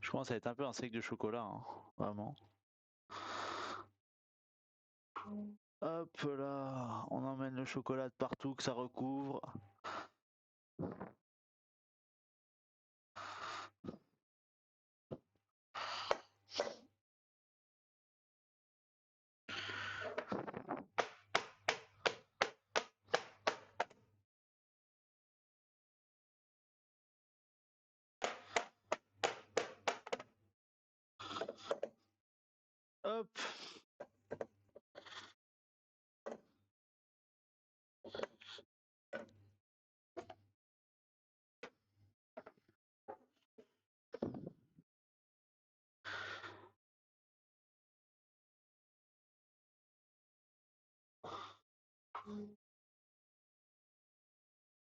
Je commence à être un peu un sec de chocolat, hein, vraiment. Hop là, on emmène le chocolat de partout, que ça recouvre. Hop.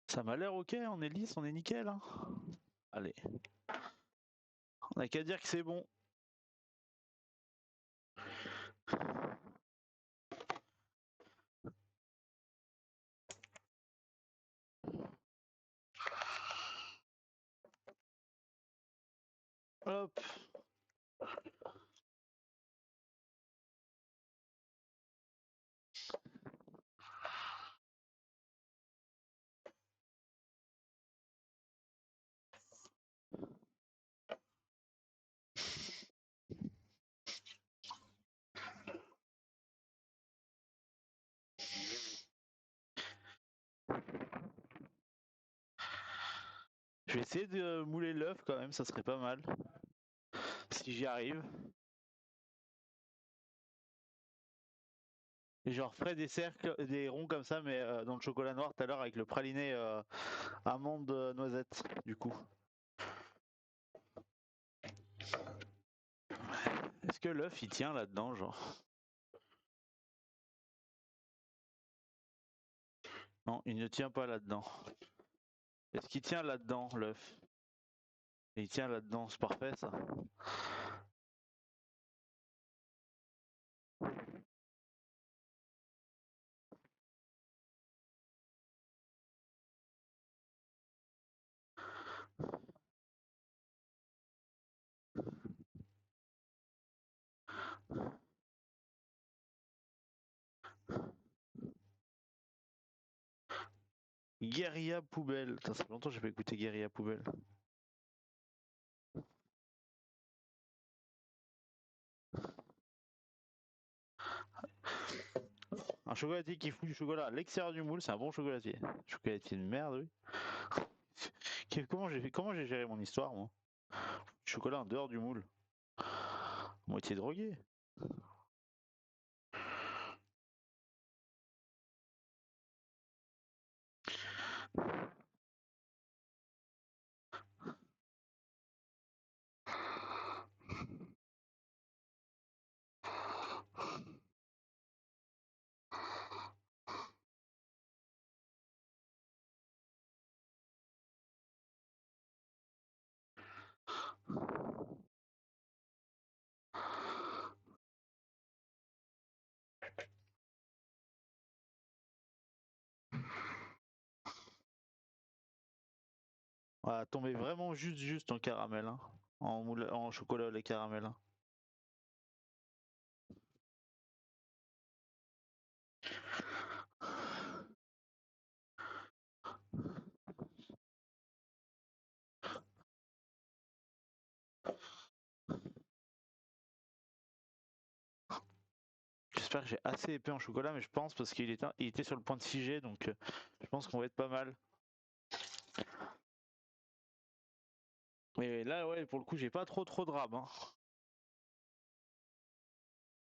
Ça m'a l'air ok, on est lisse, on est nickel. Hein. Allez. On n'a qu'à dire que c'est bon. Hop. Je vais essayer de mouler l'œuf quand même, ça serait pas mal. Si j'y arrive. Et genre ferai des cercles, des ronds comme ça, mais dans le chocolat noir tout à l'heure avec le praliné amande noisette, du coup. Est-ce que l'œuf il tient là-dedans, genre? Non, il ne tient pas là-dedans. Est-ce qu'il tient là-dedans, l'œuf? Il tient là-dedans, c'est parfait ça. Guérilla poubelle. Ça fait longtemps que j'ai pas écouté Guérilla poubelle. Un chocolatier qui fout du chocolat à l'extérieur du moule, c'est un bon chocolatier. Chocolatier de merde, oui. Comment j'ai géré mon histoire, moi? Du chocolat en dehors du moule. Moitié drogué. Voilà, tombé vraiment juste en caramel, hein. En chocolat au lait caramel. Hein. J'espère que j'ai assez épais en chocolat, mais je pense parce il était sur le point de figer, donc je pense qu'on va être pas mal. Mais là, ouais, pour le coup, j'ai pas trop de rab. Hein.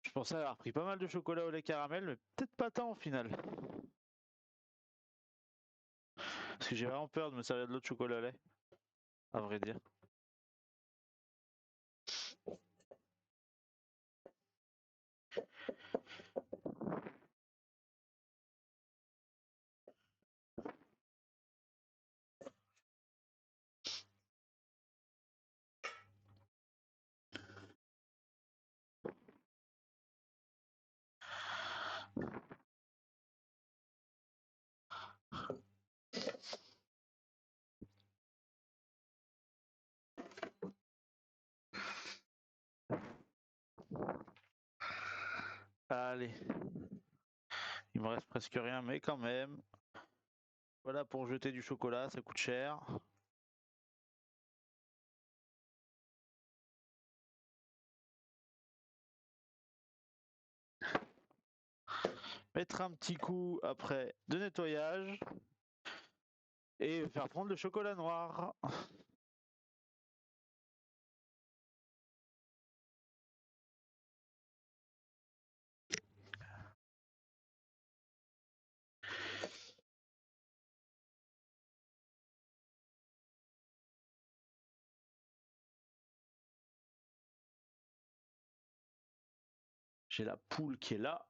Je pensais avoir pris pas mal de chocolat au lait caramel, mais peut-être pas tant au final. Parce que j'ai vraiment peur de me servir de l'autre chocolat au lait, à vrai dire. Allez. Il me reste presque rien, mais quand même. Voilà, pour jeter du chocolat, ça coûte cher. Mettre un petit coup après de nettoyage. Et faire prendre le chocolat noir. J'ai la poule qui est là.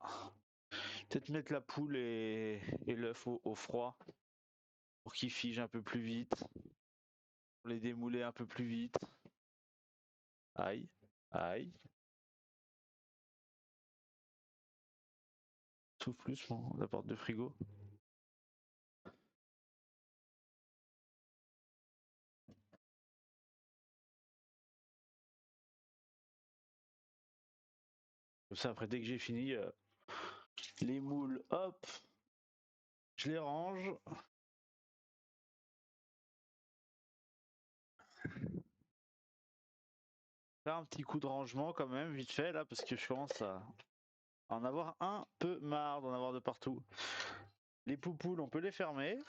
Peut-être mettre la poule et l'œuf au froid pour qu'ils figent un peu plus vite. Pour les démouler un peu plus vite. Aïe, aïe. Souffle plus la porte de frigo. Comme ça, après, dès que j'ai fini, les moules, hop, je les range. Faire un petit coup de rangement quand même, vite fait, là, parce que je commence à en avoir un peu marre d'en avoir de partout. Les poupoules, on peut les fermer.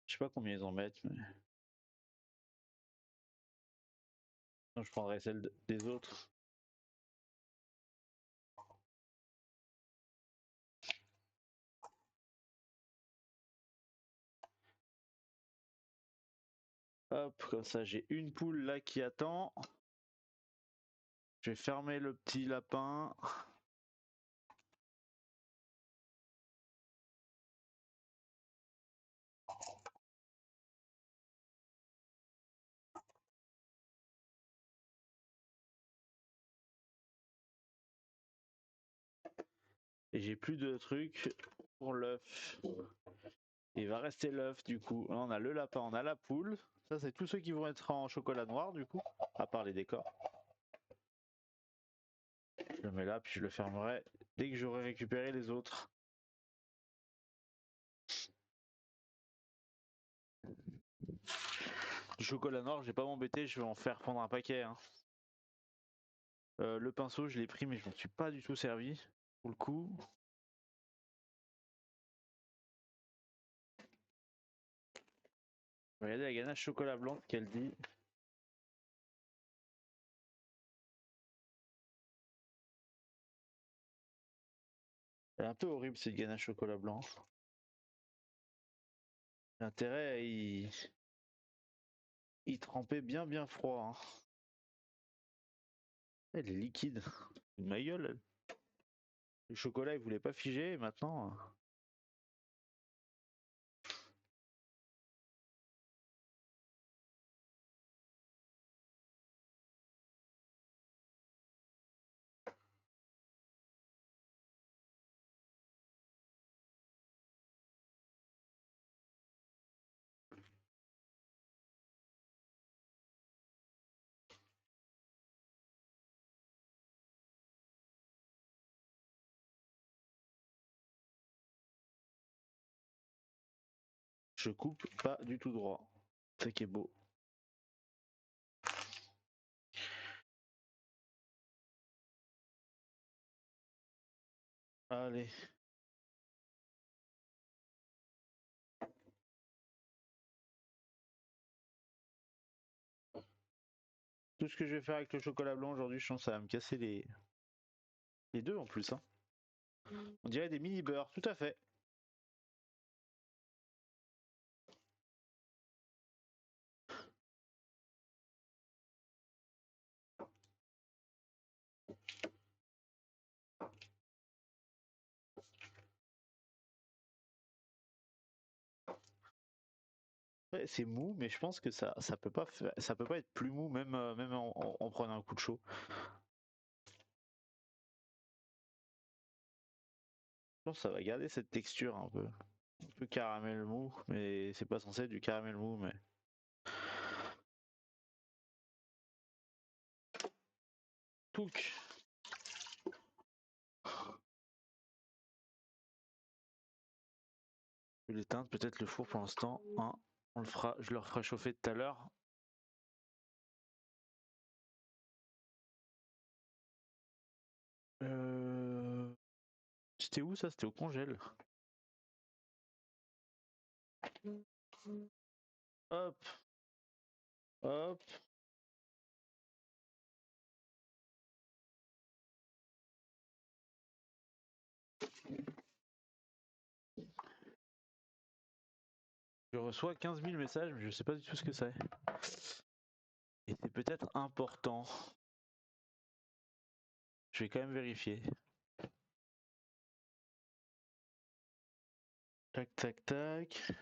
Je sais pas combien ils en mettent, mais... Non, je prendrai celle des autres. Hop, comme ça j'ai une poule là qui attend. Je vais fermer le petit lapin. Et j'ai plus de trucs pour l'œuf. Il va rester l'œuf du coup. Là, on a le lapin, on a la poule. Ça c'est tous ceux qui vont être en chocolat noir du coup, à part les décors. Je le mets là, puis je le fermerai dès que j'aurai récupéré les autres. Du chocolat noir, je vais pas m'embêter, je vais en faire fondre un paquet. Hein. Le pinceau, je l'ai pris, mais je m'en suis pas du tout servi pour le coup. Regardez la ganache chocolat blanc qu'elle dit. Elle est un peu horrible cette ganache chocolat blanc. L'intérêt à y tremper bien froid. Hein. Elle est liquide. Ma gueule. Elle. Le chocolat il voulait pas figer et maintenant. Je coupe pas du tout droit. C'est ça qui est beau. Allez. Tout ce que je vais faire avec le chocolat blanc aujourd'hui, je pense que ça va me casser les deux en plus. Hein. On dirait des mini beurres, tout à fait. Ouais, c'est mou, mais je pense que ça peut pas ça peut pas être plus mou même même en prenant un coup de chaud. pense que ça va garder cette texture un peu caramel mou, mais c'est pas censé être du caramel mou, mais. Touc. Je vais l'éteindre peut-être le four pour l'instant. Hein. On le fera, je le referai chauffer tout à l'heure. C'était où ça? C'était au congèle. Hop, hop. Je reçois 15 000 messages, mais je sais pas du tout ce que c'est. Et c'est peut-être important. Je vais quand même vérifier. Tac, tac, tac.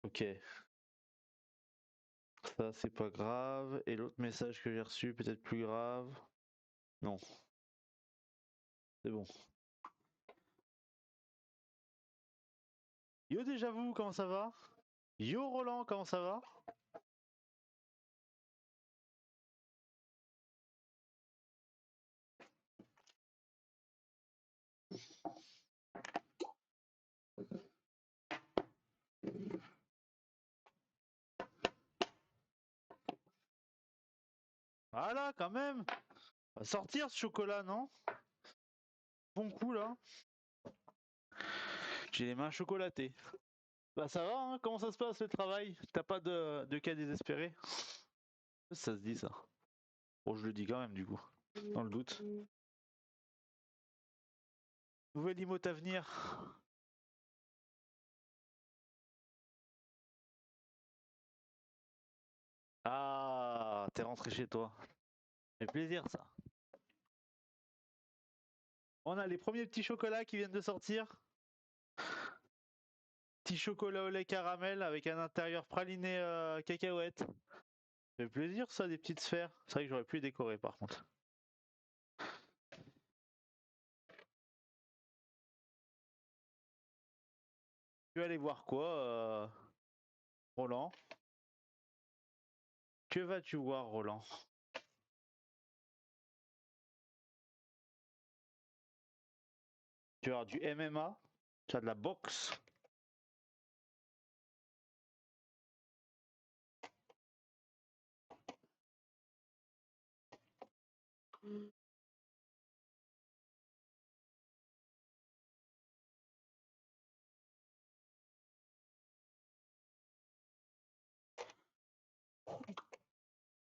Ok. Ça, c'est pas grave. Et l'autre message que j'ai reçu, peut-être plus grave. Non. C'est bon. Yo déjà vous, comment ça va? Yo Roland, comment ça va? Voilà, quand même. On va sortir ce chocolat, non? Bon coup là. J'ai les mains chocolatées. Bah ça va, hein? Comment ça se passe le travail? T'as pas de cas désespéré? Ça se dit ça. Bon, je le dis quand même du coup. Dans le doute. Nouvelle emote à venir. Ah, t'es rentré chez toi. Ça fait plaisir ça. On a les premiers petits chocolats qui viennent de sortir. Petit chocolat au lait caramel avec un intérieur praliné cacahuète. Ça fait plaisir ça, des petites sphères. C'est vrai que j'aurais pu les décorer par contre. Tu vas aller voir quoi, Roland? Que vas-tu voir, Roland? Tu vas avoir du MMA, tu as de la boxe.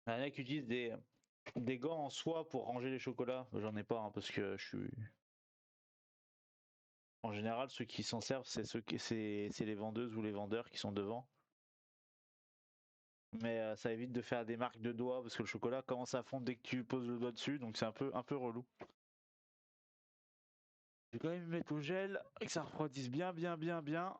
Il y en a qui utilisent des gants en soie pour ranger les chocolats. J'en ai pas, hein, parce que je suis. En général, ceux qui s'en servent, c'est les vendeuses ou les vendeurs qui sont devant. Mais ça évite de faire des marques de doigts parce que le chocolat commence à fondre dès que tu poses le doigt dessus, donc c'est un peu relou. Je vais quand même mettre au gel et que ça refroidisse bien, bien, bien, bien.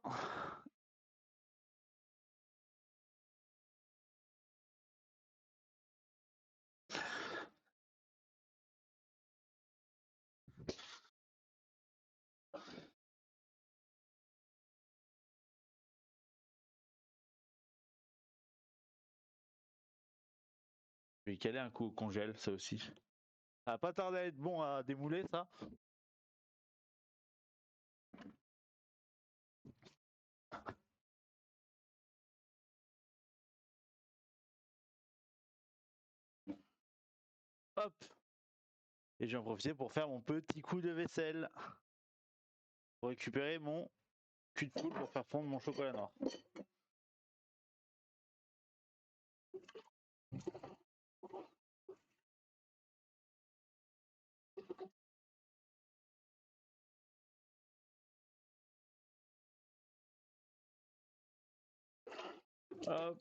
Je vais caler un coup au congèle, ça aussi. Ça va pas tarder à être bon à démouler, ça. Hop. Et j'en profite pour faire mon petit coup de vaisselle. Pour récupérer mon cul de poule pour faire fondre mon chocolat noir. Hop.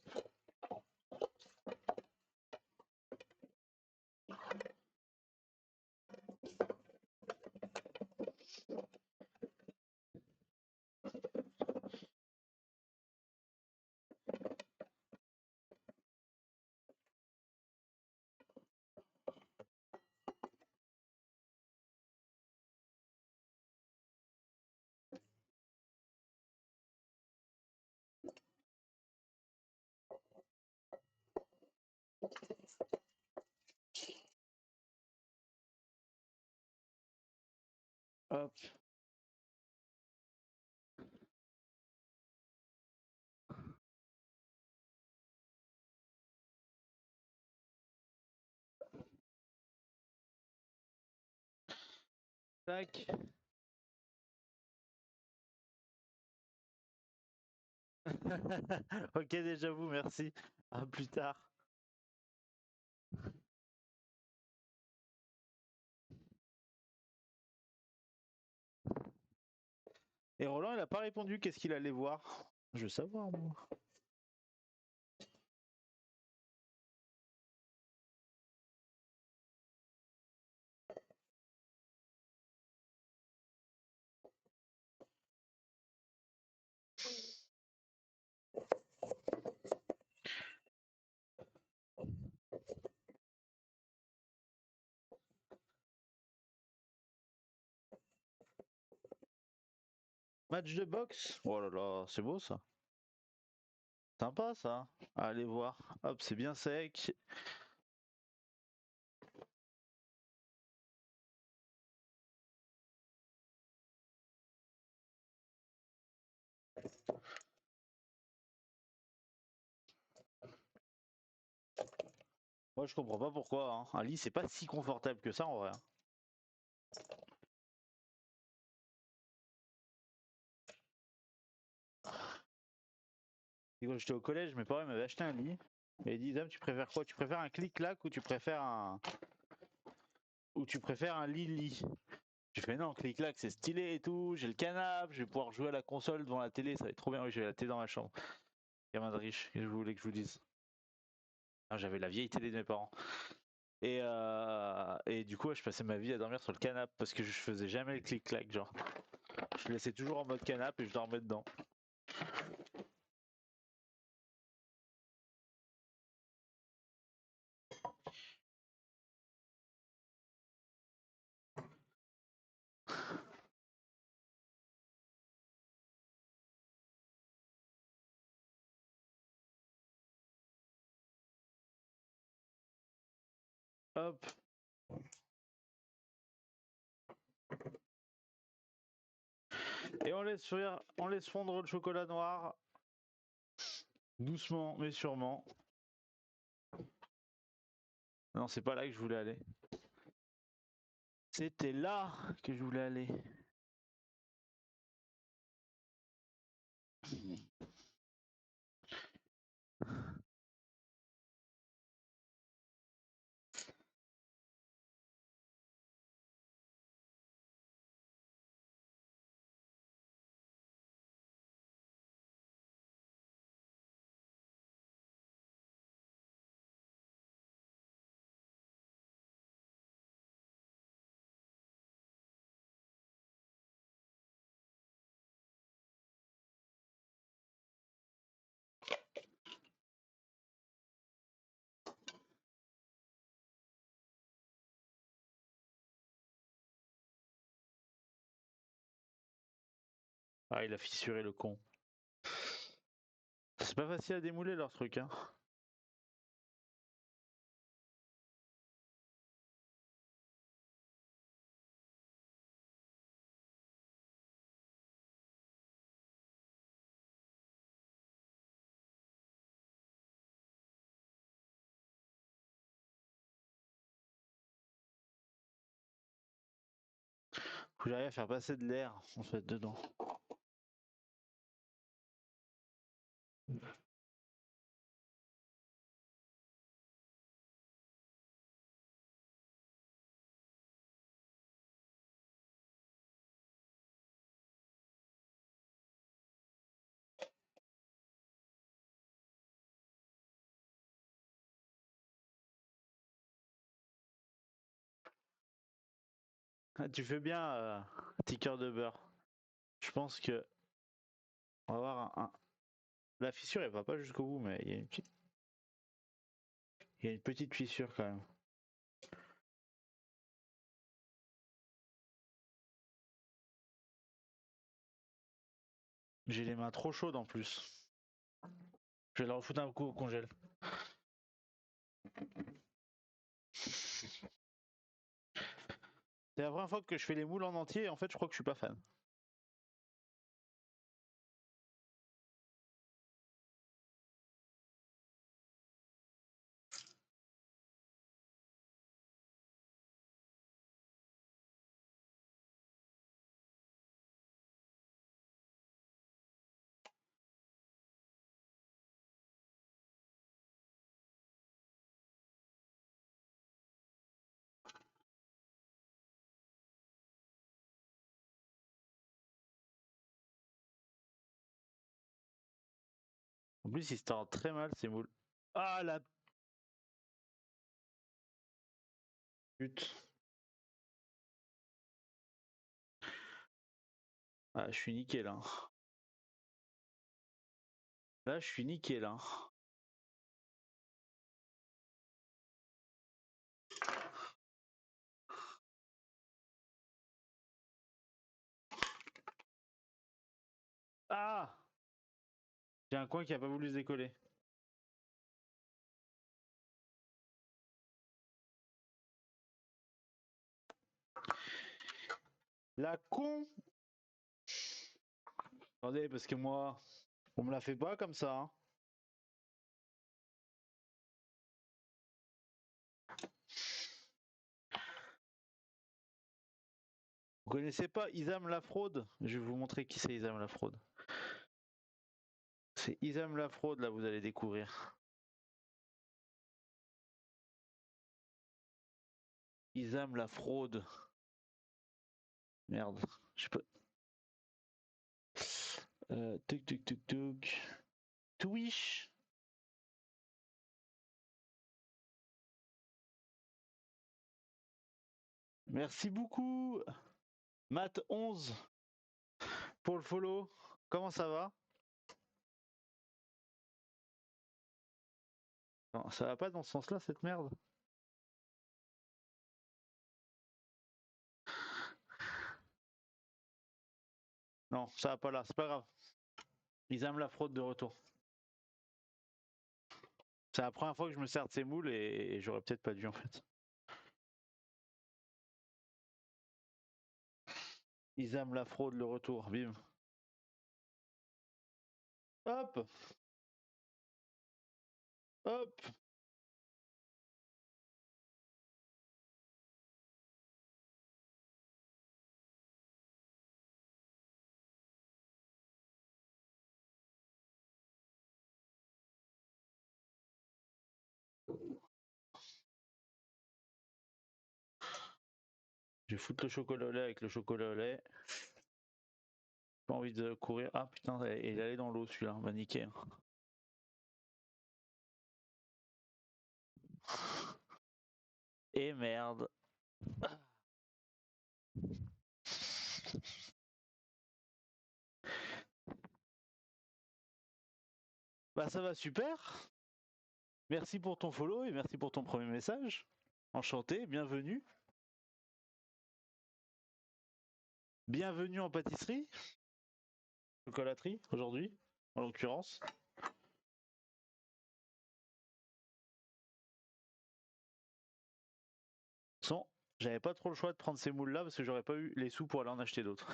Hop. Tac. Ok, déjà vous, merci. À plus tard. Et Roland, il a pas répondu. Qu'est-ce qu'il allait voir? Je veux savoir, moi. Match de boxe? Oh là là, c'est beau ça. Sympa ça. Allez voir. Hop, c'est bien sec. Moi, je comprends pas pourquoi. Hein. Un lit, c'est pas si confortable que ça en vrai. Hein. Et quand j'étais au collège, mes parents m'avaient acheté un lit. Et ils disent, ah, tu préfères quoi? Tu préfères un clic-clac ou tu préfères un lit-lit? J'ai fait non, clic-clac, c'est stylé et tout. J'ai le canapé, je vais pouvoir jouer à la console devant la télé, ça va être trop bien. Oui, j'ai la télé dans ma chambre. Gamin de riche, que je voulais que je vous dise. Ah, j'avais la vieille télé de mes parents. Et du coup, je passais ma vie à dormir sur le canapé parce que je faisais jamais le clic-clac, genre. Je le laissais toujours en mode canapé et je dormais dedans. Hop. Et on laisse fondre le chocolat noir. Doucement, mais sûrement. Non, c'est pas là que je voulais aller. C'était là que je voulais aller. Ah, il a fissuré le con. C'est pas facile à démouler leur truc, hein. Faut que j'arrive à faire passer de l'air, en fait, dedans. Ah, tu fais bien, petit cœur de beurre. Je pense que on va avoir La fissure, elle va pas jusqu'au bout, mais il y a une petite fissure quand même. J'ai les mains trop chaudes en plus. Je vais leur foutre un coup au congèle. C'est la première fois que je fais les moules en entier et en fait je crois que je suis pas fan. En plus ils se tendent très mal ces moules. Ah la pute. Ah je suis nickel hein. Là je suis nickel hein. Ah, j'ai un coin qui a pas voulu se décoller. La con. Attendez parce que moi, on me la fait pas comme ça. Hein. Vous connaissez pas Isam la fraude? Je vais vous montrer qui c'est Isam la fraude. C'est Isam la fraude là vous allez découvrir. Isam la fraude. Merde, je sais pas. Tuk tuk tuk tuk. Twitch. Merci beaucoup. Matt 11 pour le follow. Comment ça va? Non, ça va pas dans ce sens-là cette merde? Non, ça va pas là, c'est pas grave. Ils aiment la fraude de retour. C'est la première fois que je me sers de ces moules et j'aurais peut-être pas dû en fait. Ils aiment la fraude, le retour, bim. Hop, hop. Je vais foutre le chocolat au lait avec le chocolat au lait. Pas envie de courir. Ah putain, il allait dans l'eau celui-là, va niquer. Et merde. Bah ça va super. Merci pour ton follow et merci pour ton premier message. Enchanté, bienvenue. Bienvenue en pâtisserie. Chocolaterie aujourd'hui, en l'occurrence. Sans, j'avais pas trop le choix de prendre ces moules là parce que j'aurais pas eu les sous pour aller en acheter d'autres.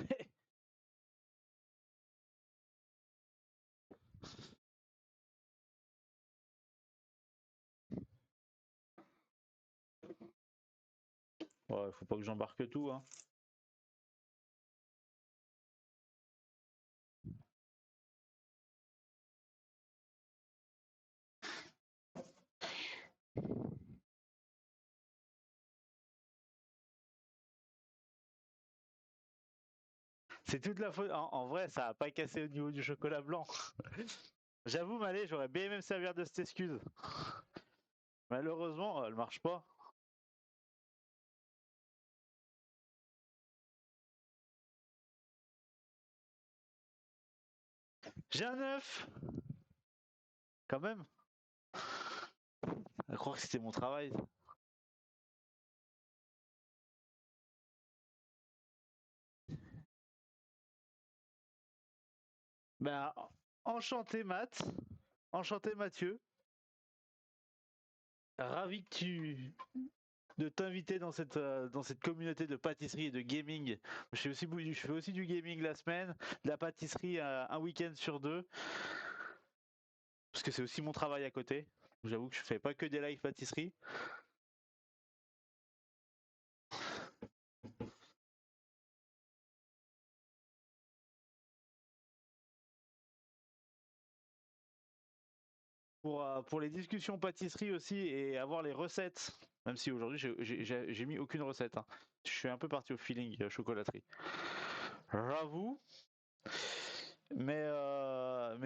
Ouais, faut pas que j'embarque tout, hein. C'est toute la faute. En vrai, ça a pas cassé au niveau du chocolat blanc. J'avoue, Malé, j'aurais bien aimé me servir de cette excuse. Malheureusement, elle marche pas. J'ai un œuf. Quand même. À croire que c'était mon travail. Bah, enchanté Matt. Enchanté Mathieu. Ravi de t'inviter dans cette communauté de pâtisserie et de gaming. Je fais aussi du gaming la semaine, de la pâtisserie un week-end sur deux, parce que c'est aussi mon travail à côté. J'avoue que je fais pas que des live pâtisserie. Pour les discussions pâtisserie aussi et avoir les recettes, même si aujourd'hui j'ai mis aucune recette. Hein. Je suis un peu parti au feeling chocolaterie. J'avoue. Mais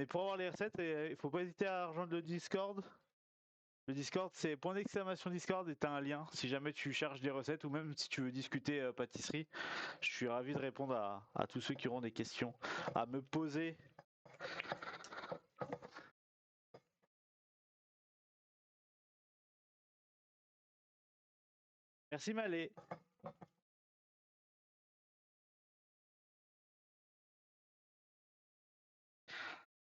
pour avoir les recettes, il faut pas hésiter à rejoindre le Discord. Le Discord, c'est point d'exclamation Discord et t'as un lien si jamais tu cherches des recettes ou même si tu veux discuter pâtisserie. Je suis ravi de répondre à tous ceux qui auront des questions à me poser. Merci Malé.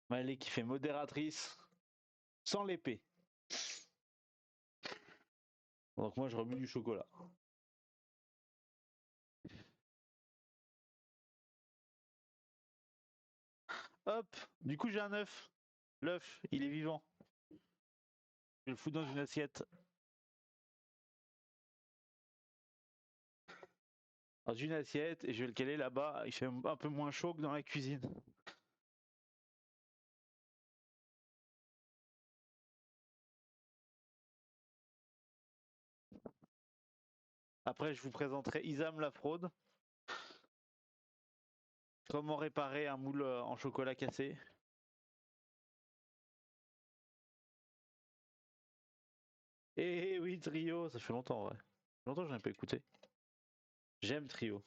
Malé qui fait modératrice sans l'épée. Donc moi je remue du chocolat. Hop, du coup j'ai un œuf. L'œuf, il est vivant. Je le fous dans une assiette. Dans une assiette et je vais le caler là-bas. Il fait un peu moins chaud que dans la cuisine. Après, je vous présenterai Isam la fraude. Comment réparer un moule en chocolat cassé. Eh oui, Trio, ça fait longtemps, ouais. Ça fait longtemps que je n'ai pas écouté. J'aime Trio.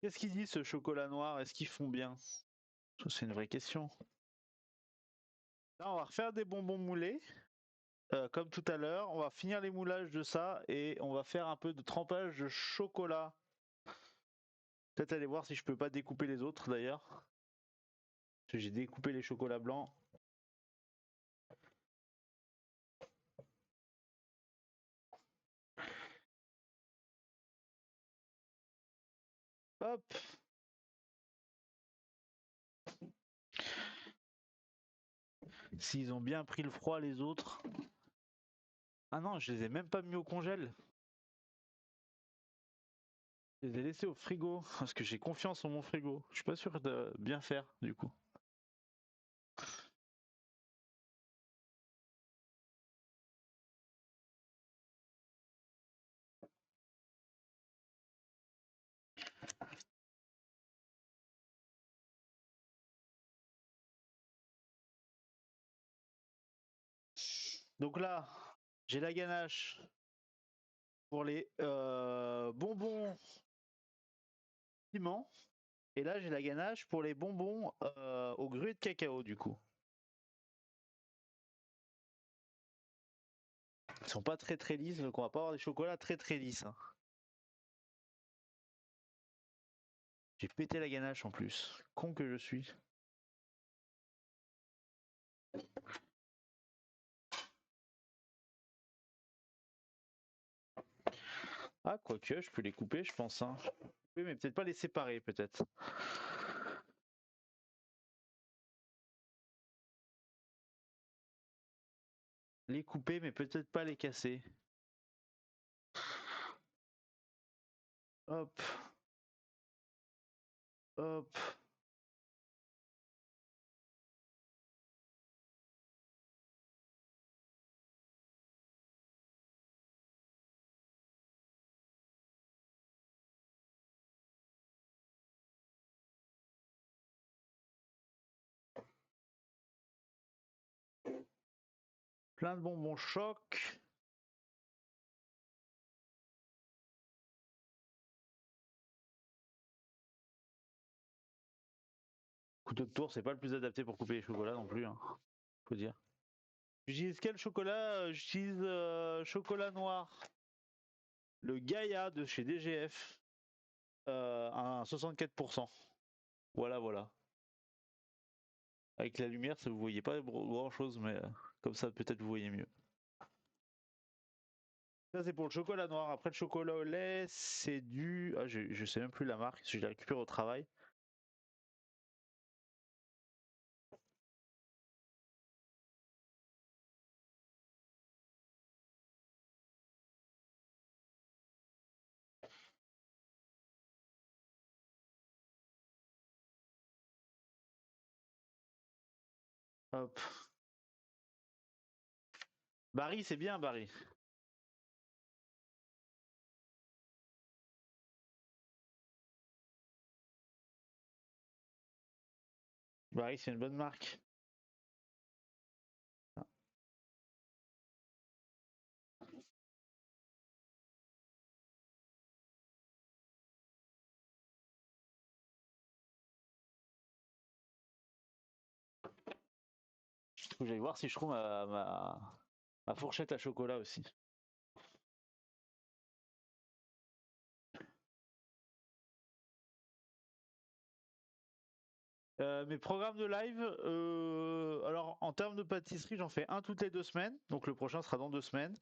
Qu'est-ce qu'il dit ce chocolat noir? Est-ce qu'ils font bien? C'est une vraie question. Là, on va refaire des bonbons moulés. Comme tout à l'heure, on va finir les moulages de ça et on va faire un peu de trempage de chocolat. Peut-être aller voir si je peux pas découper les autres d'ailleurs. Parce que j'ai découpé les chocolats blancs. Hop. S'ils ont bien pris le froid les autres. Ah non, je les ai même pas mis au congèle. Je les ai laissés au frigo parce que j'ai confiance en mon frigo. Je suis pas sûr de bien faire du coup. Donc là, j'ai la ganache pour les bonbons piment. Et là, j'ai la ganache pour les bonbons au gruau de cacao du coup. Ils sont pas très très lisses, donc on va pas avoir des chocolats très très lisses. Hein. J'ai pété la ganache en plus. Con que je suis. Ah, quoique, je peux les couper, je pense. Hein. Oui, mais peut-être pas les séparer, peut-être. Les couper, mais peut-être pas les casser. Hop. Hop. Plein de bonbons choc. Couteau de tour, c'est pas le plus adapté pour couper les chocolats non plus, hein, faut dire. J'utilise quel chocolat? J'utilise chocolat noir. Le Gaïa de chez DGF. Un 64%. Voilà, voilà. Avec la lumière, ça vous voyez pas grand chose, mais comme ça, peut-être vous voyez mieux. Ça, c'est pour le chocolat noir. Après, le chocolat au lait, c'est du. Ah, je sais même plus la marque, je l'ai récupéré au travail. Hop. Barry, c'est bien, Barry. Barry, c'est une bonne marque. Faut que j'aille voir si je trouve ma fourchette à chocolat aussi. Mes programmes de live, alors en termes de pâtisserie, j'en fais un toutes les 2 semaines. Donc le prochain sera dans 2 semaines.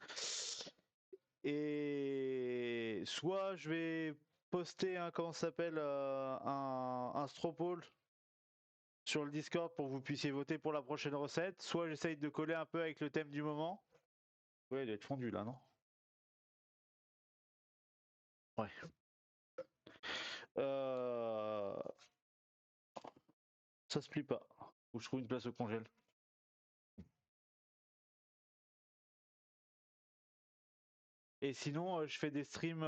Et soit je vais poster un, comment ça s'appelle, un stropole sur le Discord pour que vous puissiez voter pour la prochaine recette. Soit j'essaye de coller un peu avec le thème du moment. Ouais, il doit être fondu là, non? Ouais. Ça se plie pas. Faut que je trouve une place au congèle. Et sinon, je fais des streams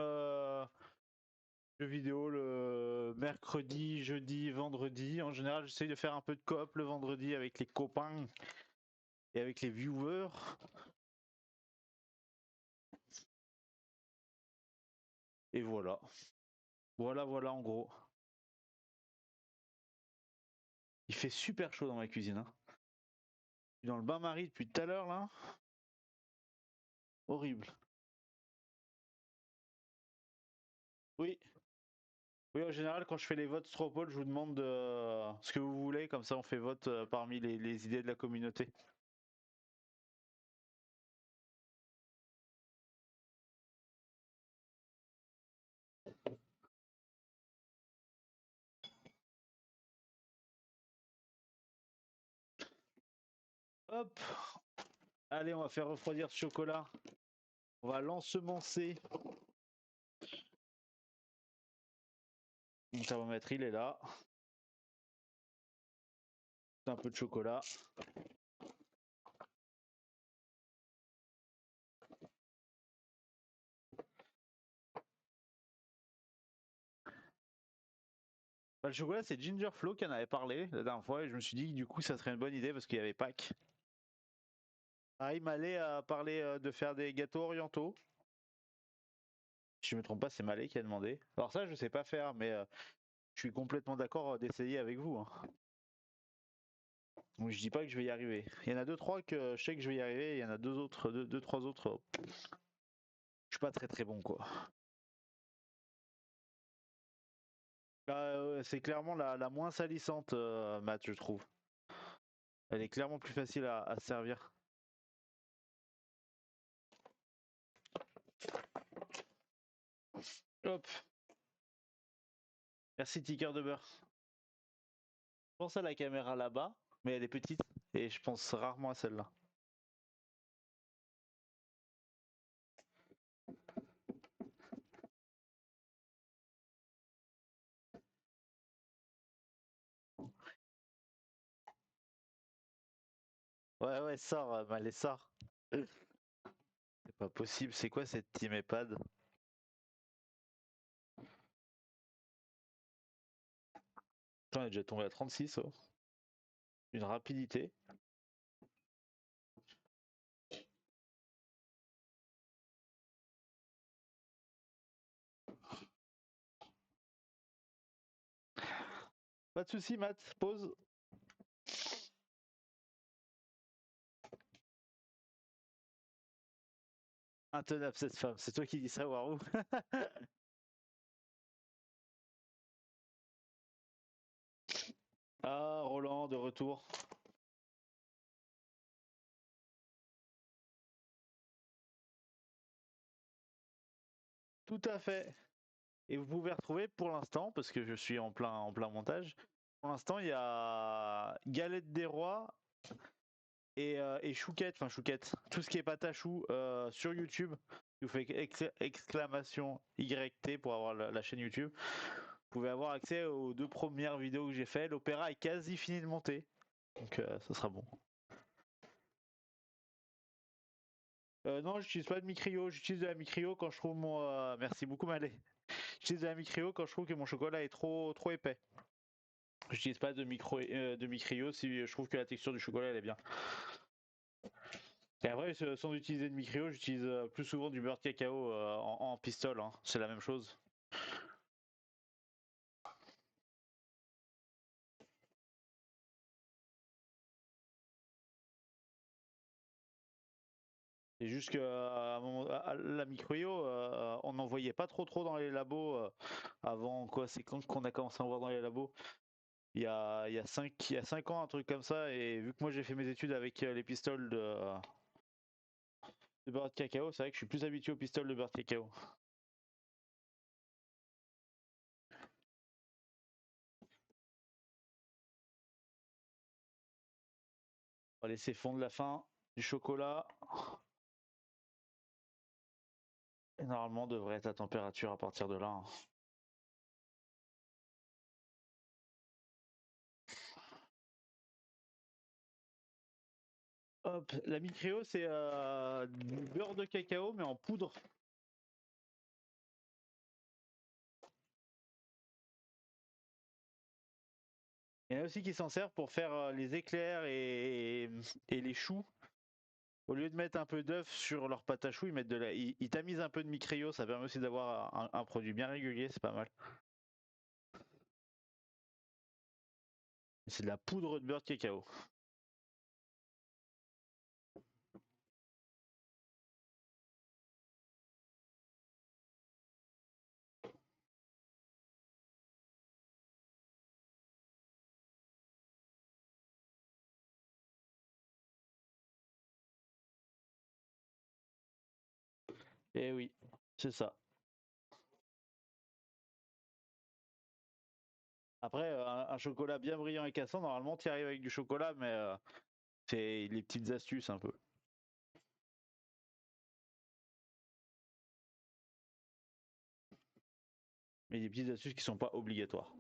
jeux vidéo le mercredi, jeudi, vendredi. En général, j'essaye de faire un peu de coop le vendredi avec les copains et avec les viewers. Et voilà. Voilà en gros. Il fait super chaud dans ma cuisine. Hein. Je suis dans le bain-marie depuis tout à l'heure là. Horrible. Oui. Oui, en général, quand je fais les votes Stropole, je vous demande ce que vous voulez, comme ça on fait vote parmi les idées de la communauté. Hop. Allez, on va faire refroidir ce chocolat. On va l'ensemencer. Mon thermomètre, il est là. Un peu de chocolat. Bah, le chocolat, c'est Ginger Flow qui en avait parlé la dernière fois et je me suis dit que du coup, ça serait une bonne idée parce qu'il y avait Pâques. Ah, il m'allait parler de faire des gâteaux orientaux. Si je me trompe pas, c'est Malé qui a demandé. Alors ça, je sais pas faire, mais je suis complètement d'accord d'essayer avec vous. Hein. Donc je dis pas que je vais y arriver. Il y en a deux, trois que je sais que je vais y arriver, et il y en a deux autres, deux, trois autres. Je suis pas très très bon quoi. C'est clairement la moins salissante, Matt, je trouve. Elle est clairement plus facile à servir. Hop. Merci Ticker de beurre. Je pense à la caméra là-bas, mais elle est petite et je pense rarement à celle-là. Ouais, sort, allez, sort. C'est pas possible, c'est quoi cette team EHPAD? Putain, elle est déjà tombée à 36, oh. Une rapidité. Pas de soucis, Matt, pause. Intenable cette femme, c'est toi qui dis ça, Warou. Ah, Roland, de retour. Tout à fait. Et vous pouvez retrouver pour l'instant, parce que je suis en plein montage, pour l'instant il y a Galette des Rois et Chouquette, enfin Chouquette, tout ce qui est pâte à choux sur YouTube. Vous faites exclamation YT pour avoir la chaîne YouTube. Vous pouvez avoir accès aux 2 premières vidéos que j'ai fait. L'opéra est quasi fini de monter, donc ça sera bon. Non, j'utilise pas de Micrio, j'utilise de la Micrio quand je trouve mon. Merci beaucoup Malé. J'utilise de la Micrio quand je trouve que mon chocolat est trop épais. J'utilise pas de Micrio si je trouve que la texture du chocolat elle est bien. Et après, sans utiliser de Micrio, j'utilise plus souvent du beurre de cacao en pistole, hein. C'est la même chose. C'est juste que la Micrio, on n'en voyait pas trop dans les labos avant quoi. C'est quand qu'on a commencé à en voir dans les labos. Il y a 5 ans, un truc comme ça. Et vu que moi j'ai fait mes études avec les pistoles de beurre de cacao, c'est vrai que je suis plus habitué aux pistoles de beurre de cacao. On va laisser fondre la fin du chocolat. Et normalement, devrait être à température à partir de là, hein. Hop, la Micréo, c'est du beurre de cacao, mais en poudre. Il y en a aussi qui s'en servent pour faire les éclairs et les choux. Au lieu de mettre un peu d'œuf sur leur pâte à choux, ils tamisent un peu de Micréo. Ça permet aussi d'avoir un produit bien régulier, c'est pas mal. C'est de la poudre de beurre de cacao. Et oui, c'est ça. Après, un chocolat bien brillant et cassant, normalement, tu y arrives avec du chocolat, mais c'est les petites astuces un peu. Mais des petites astuces qui sont pas obligatoires.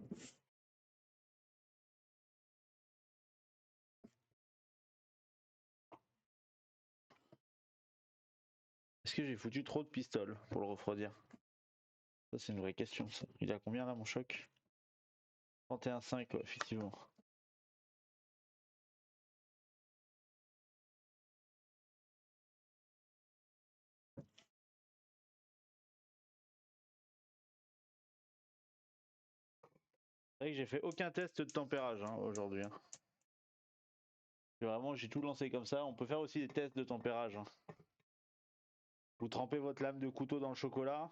Est-ce que j'ai foutu trop de pistoles pour le refroidir? Ça, c'est une vraie question, ça. Il a combien là, mon choc? 31,5, ouais, effectivement. C'est vrai que j'ai fait aucun test de tempérage aujourd'hui, hein. Vraiment, j'ai tout lancé comme ça. On peut faire aussi des tests de tempérage, hein. Vous trempez votre lame de couteau dans le chocolat,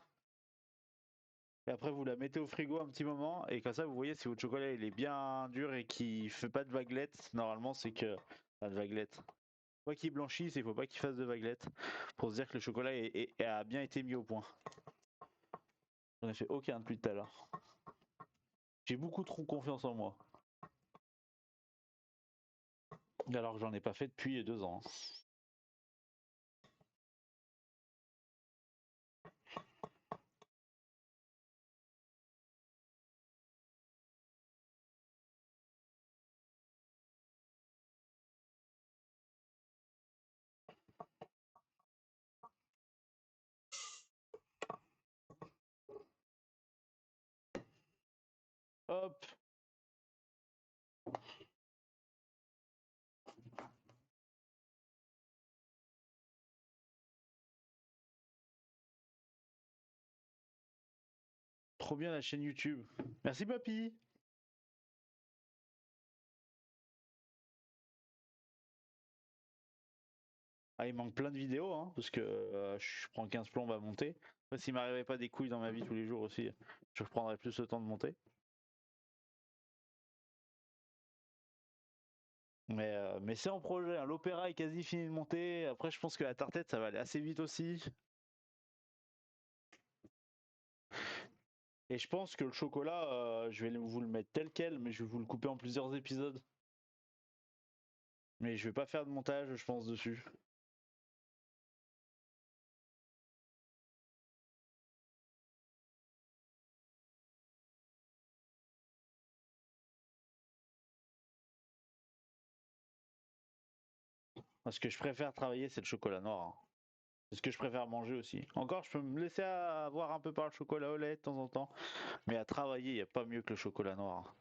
et après vous la mettez au frigo un petit moment, et comme ça vous voyez si votre chocolat il est bien dur et qu'il fait pas de vaguelettes. Normalement, c'est que pas de vaguelettes. Quoi qu'il blanchisse, il faut pas qu'il fasse de vaguelettes pour se dire que le chocolat a bien été mis au point. J'en ai fait aucun depuis tout à l'heure. J'ai beaucoup trop confiance en moi. Alors que j'en ai pas fait depuis 2 ans. Hop, trop bien la chaîne YouTube. Merci papy. Ah, il manque plein de vidéos, hein, parce que je prends 15 plombes à monter. Après, s'il m'arrivait pas des couilles dans ma vie tous les jours aussi, je reprendrais plus le temps de monter. Mais c'est en projet, hein. L'opéra est quasi fini de monter. Après, je pense que la tartette, ça va aller assez vite aussi. Et je pense que le chocolat, je vais vous le mettre tel quel, mais je vais vous le couper en plusieurs épisodes. Mais je vais pas faire de montage, je pense, dessus. Parce que je préfère travailler, c'est le chocolat noir, hein. C'est ce que je préfère manger aussi. Encore, je peux me laisser avoir un peu par le chocolat au lait de temps en temps. Mais à travailler, il n'y a pas mieux que le chocolat noir.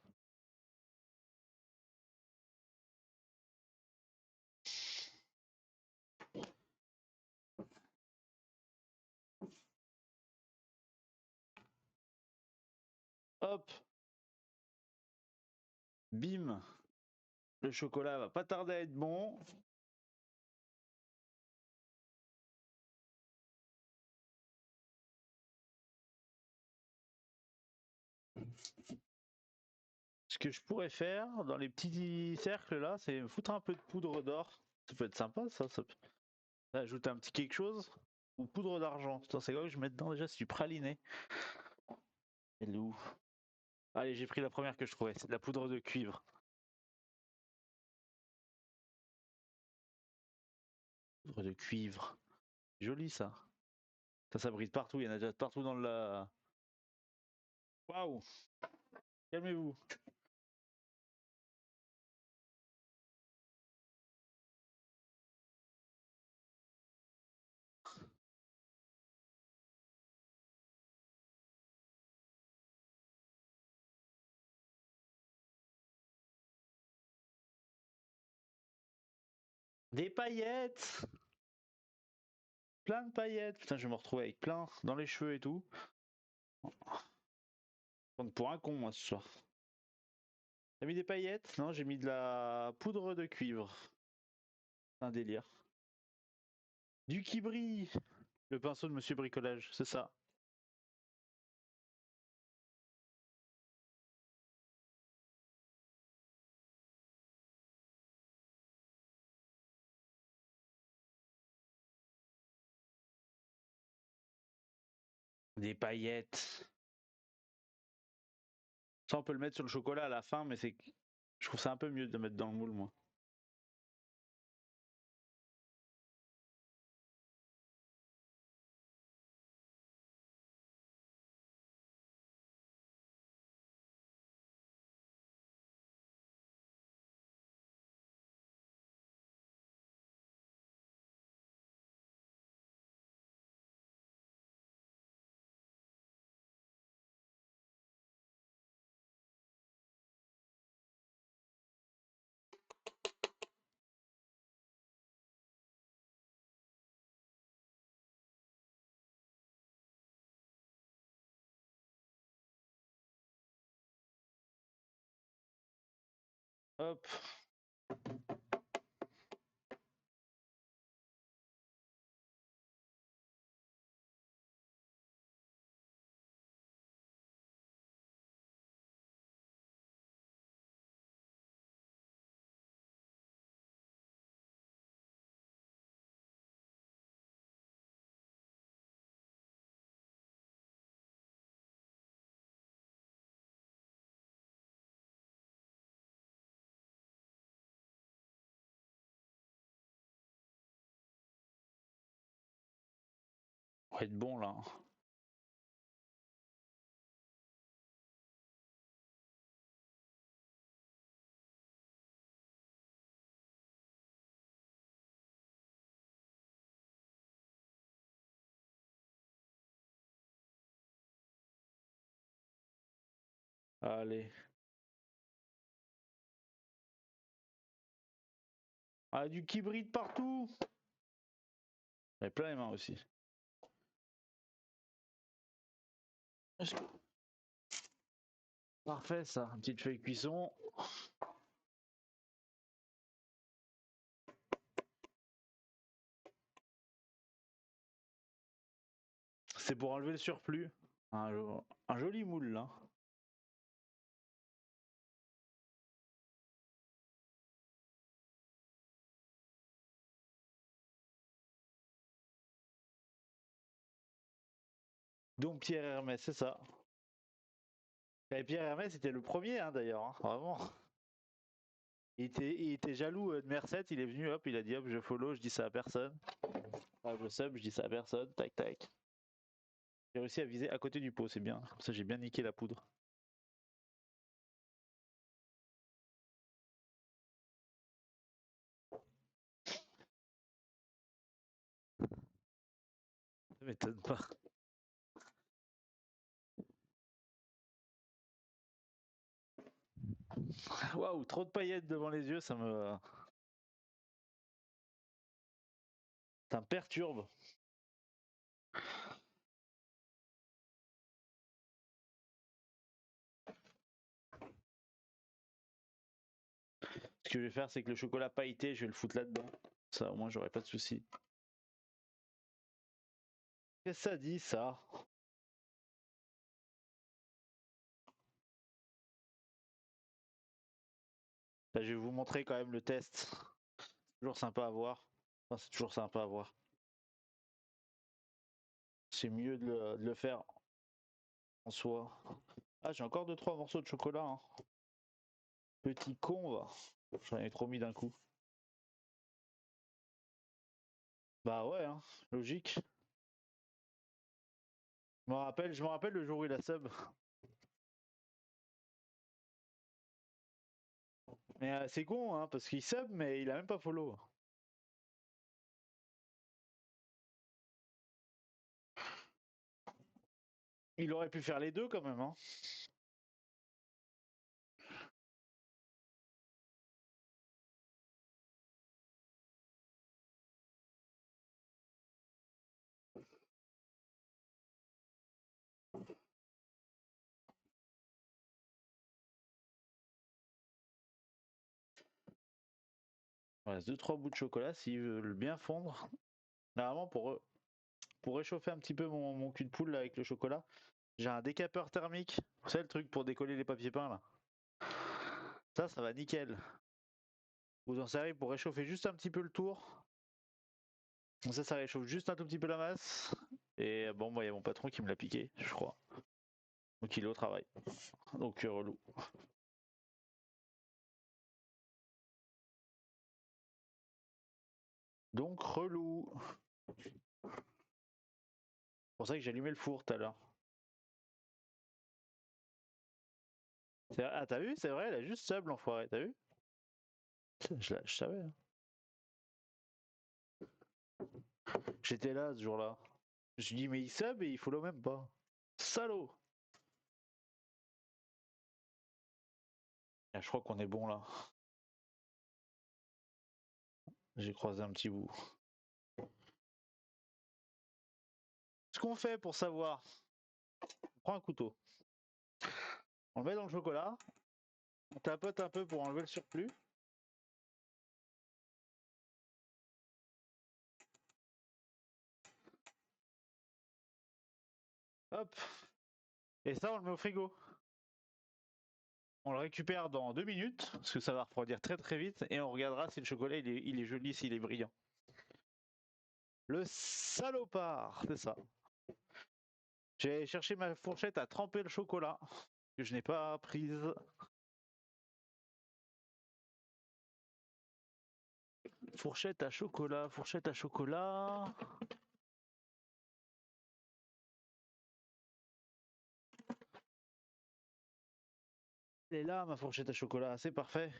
Hop, bim. Le chocolat va pas tarder à être bon. Ce que je pourrais faire dans les petits cercles là, c'est foutre un peu de poudre d'or. Ça peut être sympa ça peut ajouter un petit quelque chose. Ou poudre d'argent. Putain, c'est quoi que je mets dedans déjà? C'est du praliné. Elle est où? Allez, j'ai pris la première que je trouvais. C'est de la poudre de cuivre. Poudre de cuivre. Joli ça. Ça brille partout. Il y en a déjà partout dans le. Waouh! Calmez-vous. Des paillettes! Plein de paillettes. Putain, je vais me retrouver avec plein dans les cheveux et tout. Donc pour un con, moi, ce soir. T'as mis des paillettes? Non, j'ai mis de la poudre de cuivre. Un délire. Du qui brille. Le pinceau de Monsieur Bricolage, c'est ça. Des paillettes. Ça, on peut le mettre sur le chocolat à la fin, mais c'est. Je trouve ça un peu mieux de le mettre dans le moule, moi. Hop. On va être bon là. Allez. Ah, du qui brille de partout. J'avais plein les mains aussi. Parfait ça, une petite feuille cuisson. C'est pour enlever le surplus. Un joli moule là. Donc Pierre Hermès, c'est ça. Et Pierre Hermès c'était le premier d'ailleurs, hein, vraiment. Il était jaloux de Merced, il est venu, hop, il a dit hop, je follow, je dis ça à personne. Ah, je sub, je dis ça à personne, tac tac. J'ai réussi à viser à côté du pot, c'est bien. Comme ça j'ai bien niqué la poudre. Ça m'étonne pas. Waouh, trop de paillettes devant les yeux, ça me perturbe. Ce que je vais faire, c'est que le chocolat pailleté, je vais le foutre là-dedans. Ça, au moins, j'aurai pas de soucis. Qu'est-ce que ça dit, ça? Là, je vais vous montrer quand même le test. C'est toujours sympa à voir. Enfin, c'est toujours sympa à voir. C'est mieux de le faire en soi. Ah, j'ai encore 2-3 morceaux de chocolat. Hein. Petit con, va. J'en ai trop mis d'un coup. Bah ouais, hein, logique. Je me rappelle le jour où il a sub. Mais c'est con, hein, parce qu'il sub, mais il a même pas follow. Il aurait pu faire les deux quand même, hein. Il reste 2-3 bouts de chocolat s'ils veulent bien fondre. Normalement, pour réchauffer un petit peu mon cul de poule là, avec le chocolat, j'ai un décapeur thermique. Vous savez le truc pour décoller les papiers peints là. Ça va nickel. Vous en servez pour réchauffer juste un petit peu le tour. Comme ça réchauffe juste un tout petit peu la masse. Et bon, moi, il y a mon patron qui me l'a piqué, je crois. Donc il est au travail. Donc relou. Donc relou. C'est pour ça que j'ai allumé le four tout à l'heure. Ah, t'as vu? C'est vrai, elle a juste sub l'enfoiré, t'as vu? Je savais. Hein. J'étais là ce jour-là. Je me suis dit, mais il sub et il follow même pas. Salaud! Ah, je crois qu'on est bon là. J'ai croisé un petit bout. Ce qu'on fait pour savoir, on prend un couteau. On le met dans le chocolat. On tapote un peu pour enlever le surplus. Hop! Et ça, on le met au frigo. On le récupère dans 2 minutes, parce que ça va refroidir très très vite, et on regardera si le chocolat il est joli, s'il est brillant. Le salopard, c'est ça. J'ai cherché ma fourchette à tremper le chocolat, que je n'ai pas prise. Fourchette à chocolat, fourchette à chocolat. Elle est là, ma fourchette à chocolat, c'est parfait.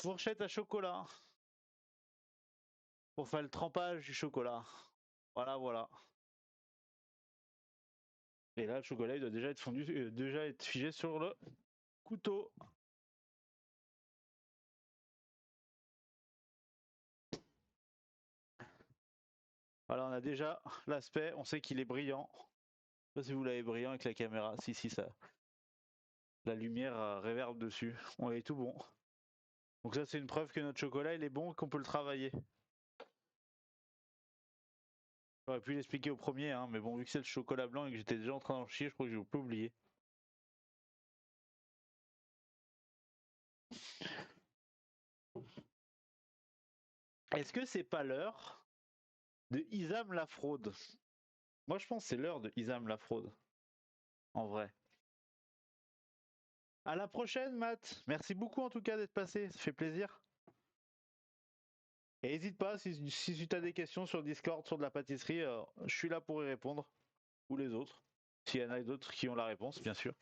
Fourchette à chocolat. Pour faire le trempage du chocolat. Voilà, voilà. Et là, le chocolat, il doit déjà être fondu, déjà être figé sur le couteau. Voilà, on a déjà l'aspect, on sait qu'il est brillant. Je sais pas si vous l'avez brillant avec la caméra. Si, ça. La lumière réverbe dessus. On est tout bon. Donc ça c'est une preuve que notre chocolat il est bon et qu'on peut le travailler. J'aurais pu l'expliquer au premier, hein, mais bon vu que c'est le chocolat blanc et que j'étais déjà en train d'en chier, je crois que j'ai pas oublié. Est-ce que c'est pas l'heure de Isam la fraude? Moi je pense que c'est l'heure de Isam la fraude. En vrai. À la prochaine, Matt. Merci beaucoup en tout cas d'être passé. Ça fait plaisir. Et n'hésite pas, si tu as des questions sur Discord, sur de la pâtisserie, je suis là pour y répondre. Ou les autres. S'il y en a d'autres qui ont la réponse, bien sûr.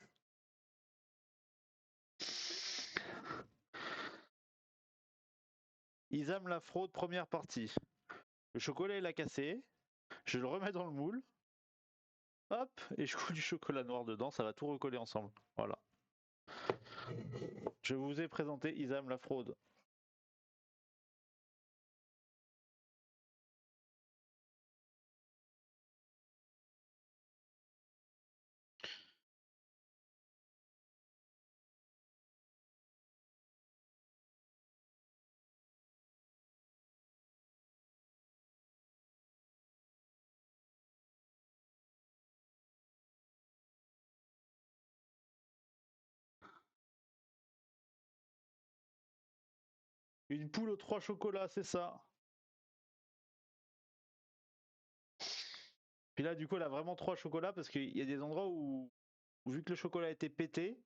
Isam la fraude, première partie. Le chocolat il a cassé. Je le remets dans le moule. Hop, et je coule du chocolat noir dedans. Ça va tout recoller ensemble. Voilà. Je vous ai présenté Isam la fraude. Une poule aux 3 chocolats, c'est ça. Puis là, du coup, elle a vraiment 3 chocolats parce qu'il y a des endroits où, vu que le chocolat a été pété,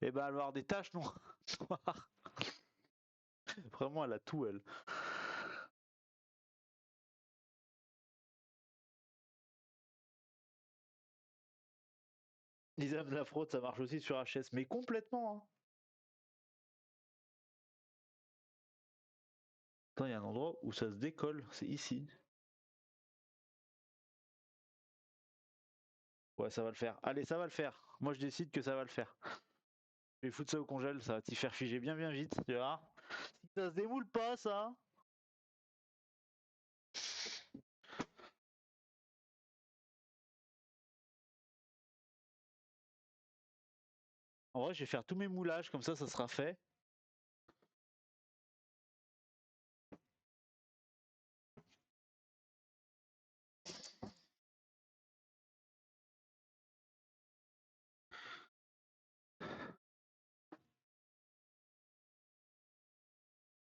et ben elle va avoir des taches noires. Vraiment, elle a tout, elle. L'isam de la fraude, ça marche aussi sur HS, mais complètement. Hein. Attends, il y a un endroit où ça se décolle, c'est ici. Ouais, ça va le faire. Allez, ça va le faire. Moi, je décide que ça va le faire. Je vais foutre ça au congèle, ça va t'y faire figer bien bien vite, tu vois. Si ça se démoule pas, ça. En vrai, je vais faire tous mes moulages, comme ça sera fait.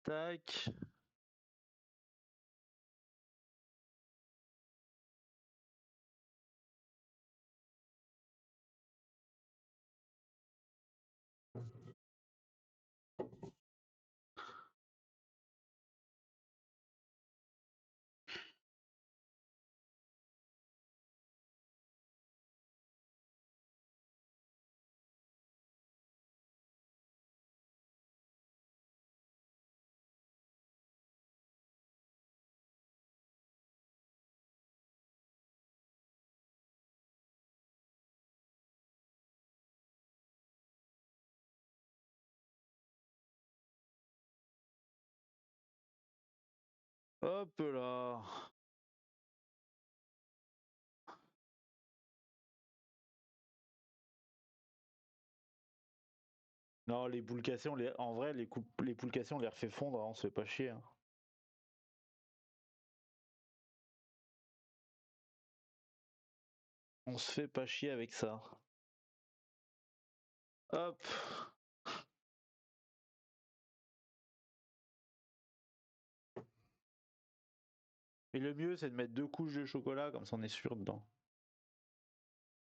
Tac. Hop là. Non, les boules cassées, en vrai, les poules cassées, on les refait fondre, hein, on se fait pas chier. Hein. On se fait pas chier avec ça. Hop. Et le mieux, c'est de mettre 2 couches de chocolat, comme ça on est sûr dedans.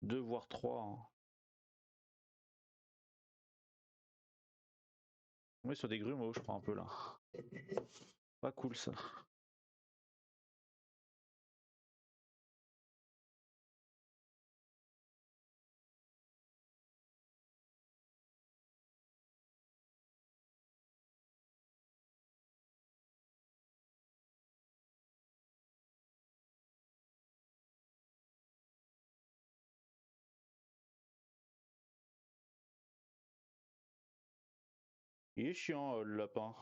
2 voire 3. Hein. On est sur des grumeaux, je crois, un peu là. Pas cool ça. Il est chiant, le lapin.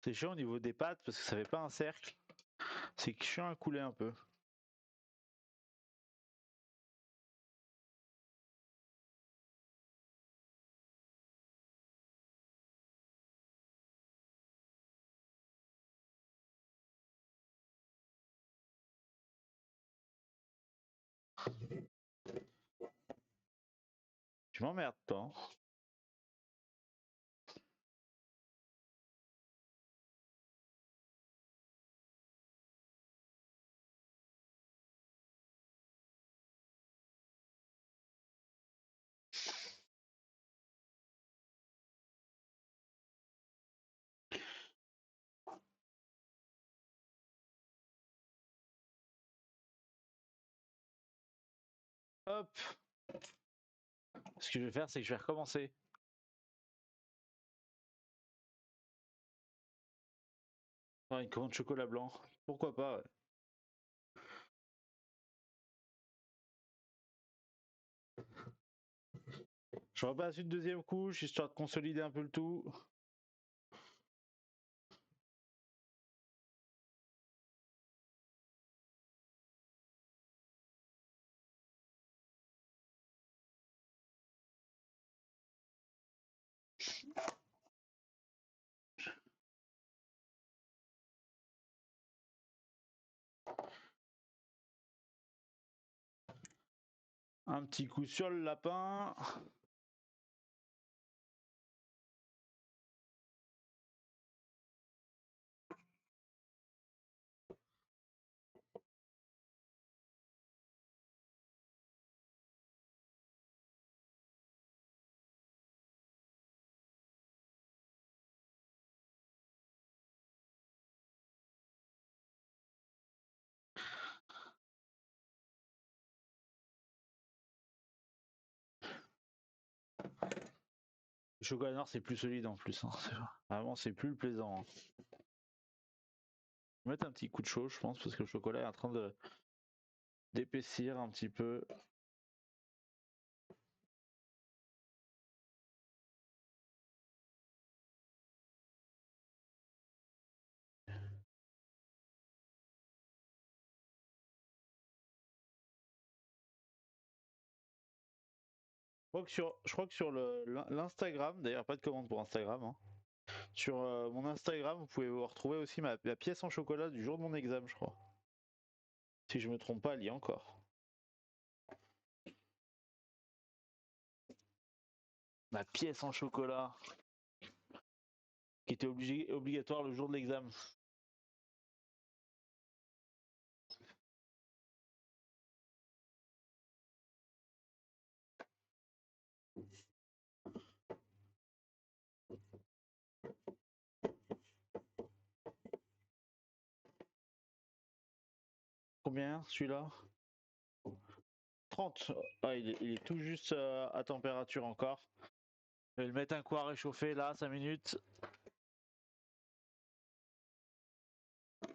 C'est chiant au niveau des pattes parce que ça fait pas un cercle. C'est chiant à couler un peu. Tu m'emmerdes, toi. Hein. Hop. Ce que je vais faire, c'est que je vais recommencer. Une commande de chocolat blanc. Pourquoi pas, ouais. Je repasse une deuxième couche, histoire de consolider un peu le tout. Un petit coup sur le lapin. Le chocolat noir, c'est plus solide en plus. Hein. Vraiment, c'est plus plaisant. Hein. Je vais mettre un petit coup de chaud, je pense, parce que le chocolat est en train de d'épaissir un petit peu. Je crois que sur l'Instagram, d'ailleurs pas de commande pour Instagram, hein. Sur mon Instagram, vous pouvez vous retrouver aussi la pièce en chocolat du jour de mon examen, je crois. Si je me trompe pas, elle y est encore. La pièce en chocolat qui était obligatoire le jour de l'examen. Combien celui-là? 30. Ah, il est tout juste à température encore. Je vais le mettre un coup à réchauffer là, 5 minutes.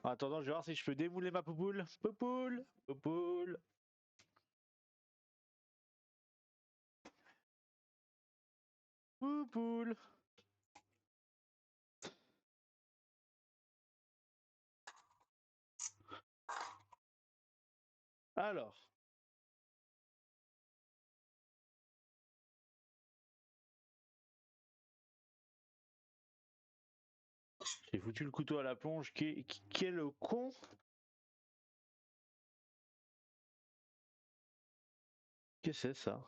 En attendant, je vais voir si je peux démouler ma poupoule. Poupoule, poupoule. Poupoule. Alors. J'ai foutu le couteau à la plonge. Qui est le con? Qu'est-ce que c'est ça?